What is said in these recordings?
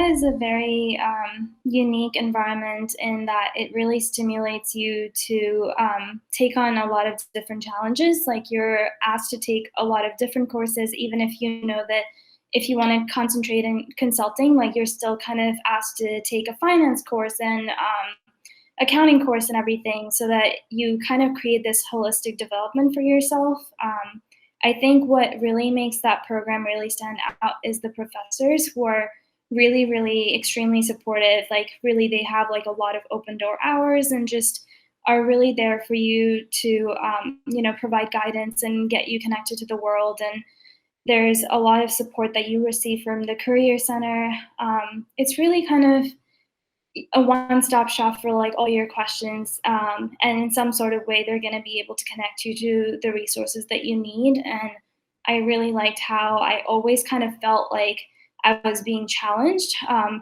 is a very unique environment in that it really stimulates you to take on a lot of different challenges. Like you're asked to take a lot of different courses, even if you know that if you want to concentrate in consulting, like you're still kind of asked to take a finance course and accounting course and everything, so that you kind of create this holistic development for yourself. I think what really makes that program really stand out is the professors who are really, really extremely supportive. Like really, they have like a lot of open door hours and just are really there for you to, provide guidance and get you connected to the world. And there's a lot of support that you receive from the Career Center. It's really kind of a one-stop shop for like all your questions, and in some sort of way they're going to be able to connect you to the resources that you need. And I really liked how I always kind of felt like I was being challenged,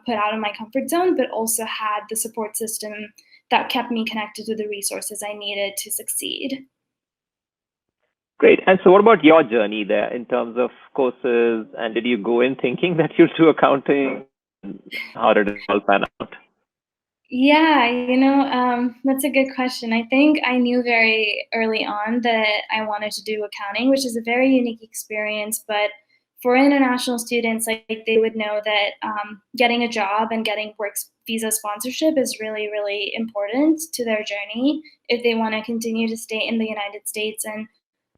put out of my comfort zone, but also had the support system that kept me connected to the resources I needed to succeed. Great. And so what about your journey there in terms of courses? And did you go in thinking that you'll do accounting? How did it all pan out? Yeah, that's a good question. I think I knew very early on that I wanted to do accounting, which is a very unique experience. But for international students, like they would know that getting a job and getting work visa sponsorship is really, really important to their journey if they want to continue to stay in the United States. And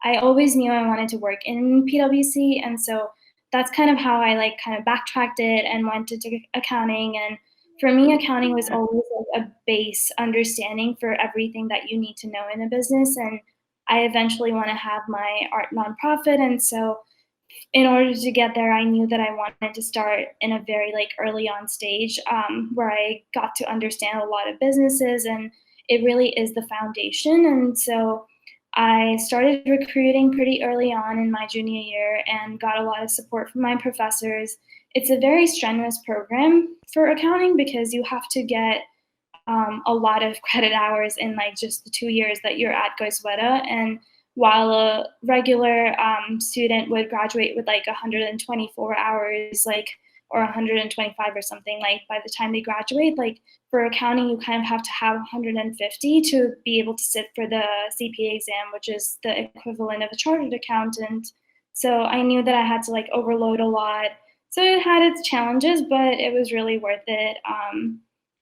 I always knew I wanted to work in PwC, and so that's kind of how I like kind of backtracked it and went into accounting. And for me, accounting was always like a base understanding for everything that you need to know in a business. And I eventually want to have my art nonprofit. And so in order to get there, I knew that I wanted to start in a very like early on stage, where I got to understand a lot of businesses, and it really is the foundation. And so I started recruiting pretty early on in my junior year and got a lot of support from my professors. It's a very strenuous program for accounting because you have to get a lot of credit hours in like just the 2 years that you're at Goizueta. And while a regular student would graduate with like 124 hours, like or 125 or something, like by the time they graduate, like for accounting, you kind of have to have 150 to be able to sit for the CPA exam, which is the equivalent of a chartered accountant. So I knew that I had to like overload a lot. So it had its challenges, but it was really worth it.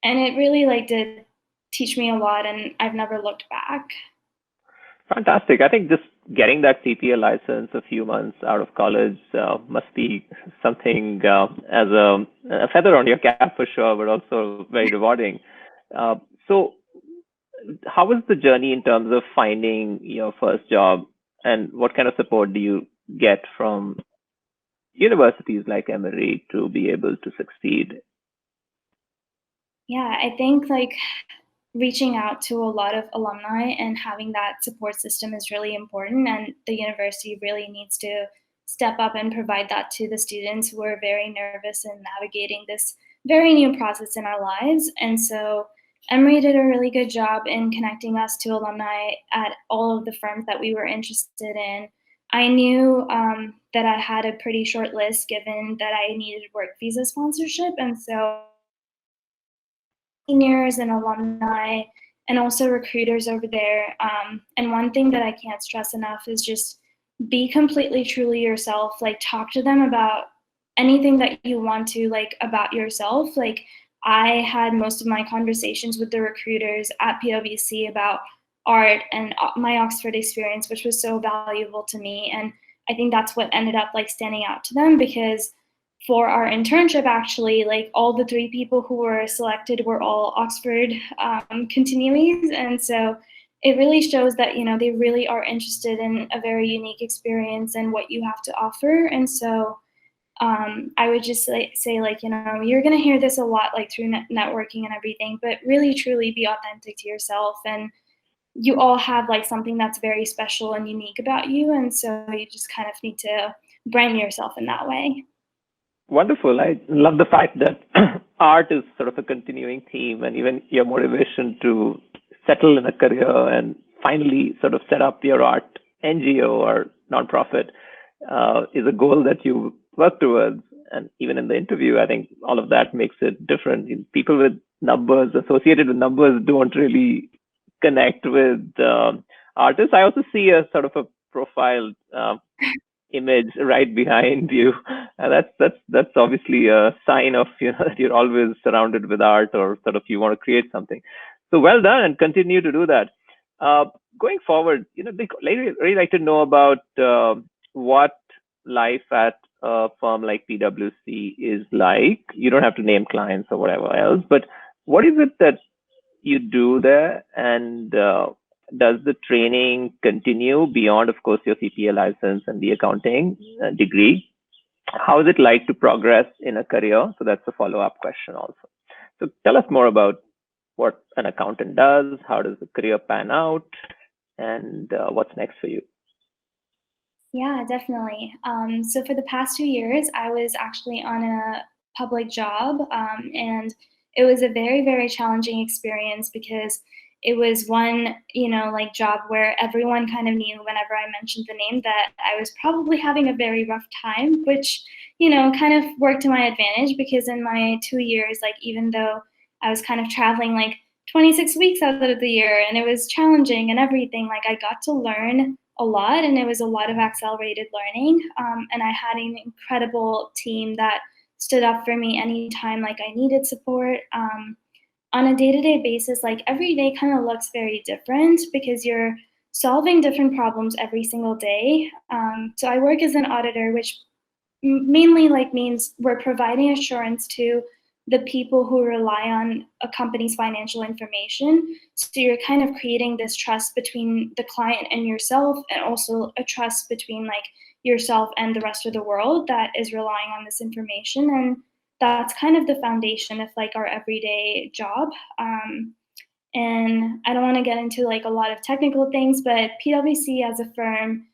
And it really like did teach me a lot, and I've never looked back. Fantastic. I think just getting that CPA license a few months out of college must be something as a feather on your cap for sure, but also very rewarding. So, how was the journey in terms of finding your first job, and what kind of support do you get from universities like Emory to be able to succeed? Yeah, I think like reaching out to a lot of alumni and having that support system is really important, and the university really needs to step up and provide that to the students who are very nervous in navigating this very new process in our lives. And so Emory did a really good job in connecting us to alumni at all of the firms that we were interested in. I knew that I had a pretty short list given that I needed work visa sponsorship, and so seniors and alumni and also recruiters over there. And one thing that I can't stress enough is just be completely truly yourself. Like talk to them about anything that you want to, like about yourself. Like I had most of my conversations with the recruiters at PwC about art and my Oxford experience, which was so valuable to me. And I think that's what ended up like standing out to them, because for our internship, actually, like all the 3 people who were selected were all Oxford continuees. And so it really shows that, they really are interested in a very unique experience and what you have to offer. And so I would just say like, you're going to hear this a lot, like through networking and everything, but really, truly be authentic to yourself. And you all have like something that's very special and unique about you. And so you just kind of need to brand yourself in that way. Wonderful. I love the fact that art is sort of a continuing theme, and even your motivation to settle in a career and finally sort of set up your art NGO or nonprofit is a goal that you work towards. and even in the interview, I think all of that makes it different. People with numbers associated with numbers don't really connect with artists. I also see a sort of a profile image right behind you. And that's obviously a sign of that you're always surrounded with art, or sort of you want to create something. So well done, and continue to do that. Uh, Going forward, they really like to know about what life at a firm like PwC is like. You don't have to name clients or whatever else, but what is it that you do there, and does the training continue beyond, of course, your CPA license and the accounting degree? How is it like to progress in a career? So that's a follow-up question also. So tell us more about what an accountant does, how does the career pan out, and what's next for you? Yeah, definitely. So for the past 2 years, I was actually on a public job, and it was a very, very challenging experience because it was one, like job where everyone kind of knew whenever I mentioned the name that I was probably having a very rough time, which, kind of worked to my advantage because in my 2 years, like even though I was kind of traveling like 26 weeks out of the year and it was challenging and everything, like I got to learn a lot and it was a lot of accelerated learning, and I had an incredible team that stood up for me anytime like I needed support. On a day-to-day basis, like every day kind of looks very different because you're solving different problems every single day. So I work as an auditor, which mainly like means we're providing assurance to the people who rely on a company's financial information. So you're kind of creating this trust between the client and yourself, and also a trust between like yourself and the rest of the world that is relying on this information. And that's kind of the foundation of like our everyday job. And I don't want to get into like a lot of technical things, but PwC as a firm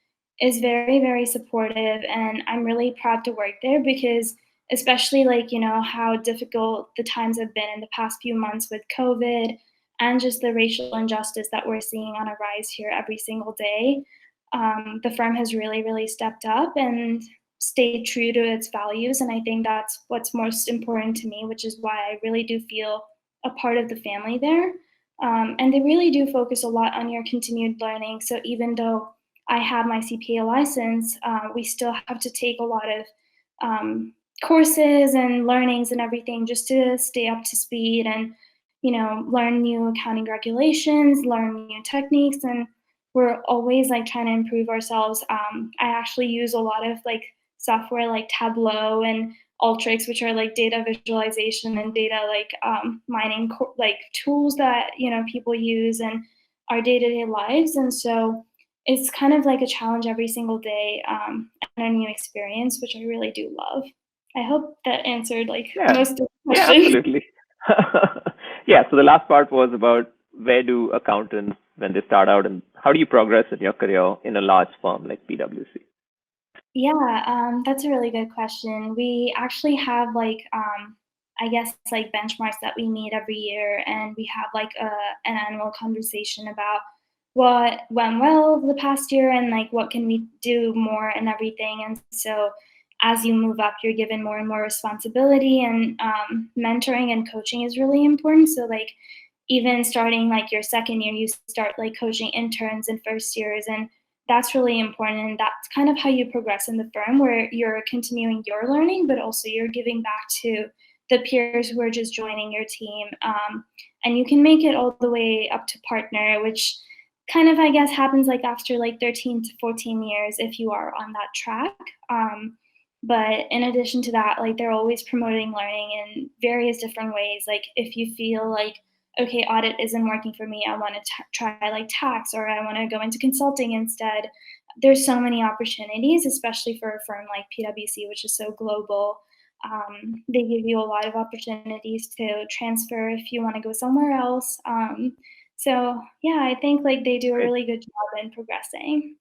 is very, very supportive, and I'm really proud to work there because especially like, how difficult the times have been in the past few months with COVID and just the racial injustice that we're seeing on a rise here every single day. The firm has really, really stepped up and stayed true to its values. And I think that's what's most important to me, which is why I really do feel a part of the family there. And they really do focus a lot on your continued learning. So even though I have my CPA license, we still have to take a lot of courses and learnings and everything just to stay up to speed and, learn new accounting regulations, learn new techniques, and we're always like trying to improve ourselves. I actually use a lot of like software like Tableau and Alteryx, which are like data visualization and data like mining like tools that people use in our day-to-day lives. And so it's kind of like a challenge every single day, and a new experience, which I really do love. I hope that answered like Yeah, most of the yeah, questions. absolutely. Yeah, so the last part was about where do accountants, when they start out, and how do you progress in your career in a large firm like PwC? Yeah, that's a really good question. We actually have like, I guess like benchmarks that we meet every year, and we have like an annual conversation about what went well the past year and like what can we do more and everything. And so, as you move up, you're given more and more responsibility, and mentoring and coaching is really important. So like, even starting like your second year, you start like coaching interns and first years, and that's really important. And that's kind of how you progress in the firm, where you're continuing your learning, but also you're giving back to the peers who are just joining your team. And you can make it all the way up to partner, which kind of, I guess, happens like after like 13 to 14 years if you are on that track. But in addition to that, like they're always promoting learning in various different ways. Like if you feel like, okay, audit isn't working for me, I want to try like tax, or I want to go into consulting instead. There's so many opportunities, especially for a firm like PwC, which is so global. They give you a lot of opportunities to transfer if you want to go somewhere else. So yeah, I think like they do a Great. really good job in progressing.